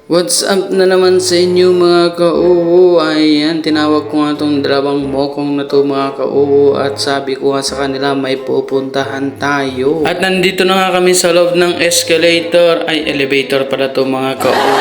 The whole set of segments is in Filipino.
What's up na naman sa inyo mga ka-uwo? Ayan, tinawag ko nga itong dalawang mokong na to mga ka-uwo at sabi ko nga sa kanila may pupuntahan tayo. At nandito na nga kami sa loob ng elevator pala to mga ka-uwo.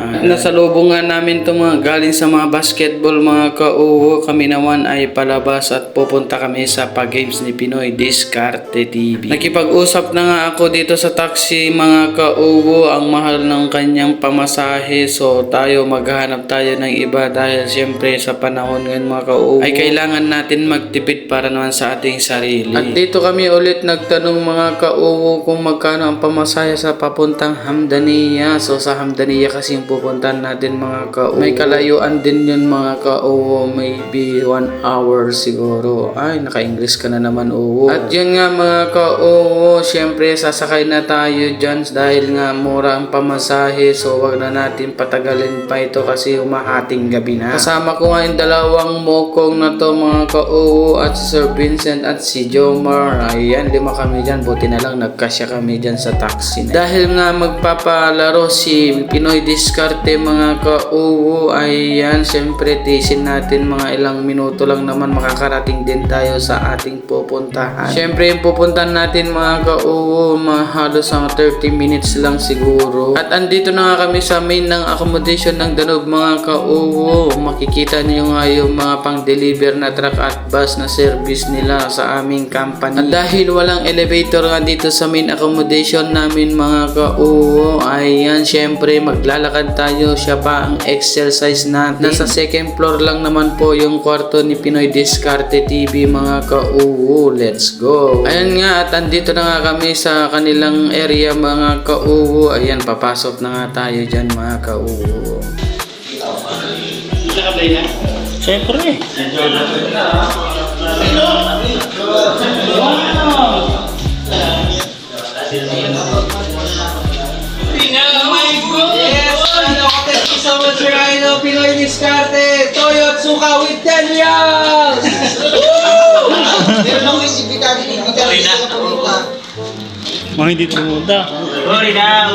Nasalubong nga namin to mga galing sa mga basketball mga ka-uwo. Kami naman ay palabas at pupunta kami sa pag-games ni Pinoy Diskarte TV. Nakipag-usap na nga ako dito sa taxi mga ka-uwo, ang mahal ng kanyang pamasahe, so tayo maghahanap tayo ng iba dahil siyempre sa panahon ngayon mga ka-uwo ay kailangan natin magtipid para naman sa ating sarili. At dito kami ulit nagtanong mga ka-uwo kung magkano ang pamasahe sa papuntang Hamdaniya. So sa Hamdaniya kasi yung pupuntahan natin mga ka-uwo, may kalayuan din yun mga ka-uwo, maybe 1 hour siguro. Ay, naka-English ka na naman uwo. At yun nga mga ka-uwo, siyempre sasakay na tayo dyan dahil nga mura ang pamasahe. So wag na natin patagalin pa ito kasi humahating gabi na. Kasama ko nga yung dalawang mokong na to mga ka-uwo at si Sir Vincent at si Jomar. Ayan, 5 kami dyan. Buti na lang nagkasya kami dyan sa taxi na. Dahil nga magpapalaro si Pinoy Diskarte mga ka-uwo, ayan, siyempre tisin natin mga ilang minuto lang naman makakarating din tayo sa ating pupuntahan. Siyempre yung pupuntahan natin mga ka-uwo, halos ang 30 minutes lang siguro. At andito na nga kami sa main ng accommodation ng Danube mga ka-uwo. Makikita niyo nga yung mga pang-deliver na truck at bus na service nila sa aming company. At dahil walang elevator nga dito sa main accommodation namin mga ka-uwo, ayan, syempre maglalakad tayo. Siya pa ang exercise natin. Nasa second floor lang naman po yung kwarto ni Pinoy Diskarte TV mga ka-uwo. Let's go! Ayan nga, at andito na nga kami sa kanilang area mga ka-uwo. Ayan, papasok na nga tayo dyan mga ka-uwo. Nakabay na? Siyempre. Thank you so much, Sir Aino, Pinoy Diskarte, Toyo at Suka with 10 years! Meron akong isipita, hindi ka pumunta. Mga hindi pumunta. Sorry na.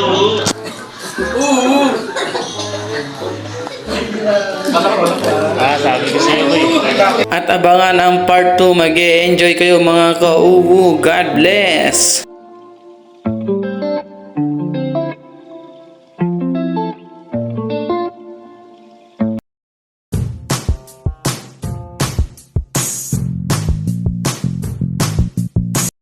Sabi ko sa'yo eh. At abangan ang part 2. Mag-e-enjoy kayo mga ka-uwo. God bless!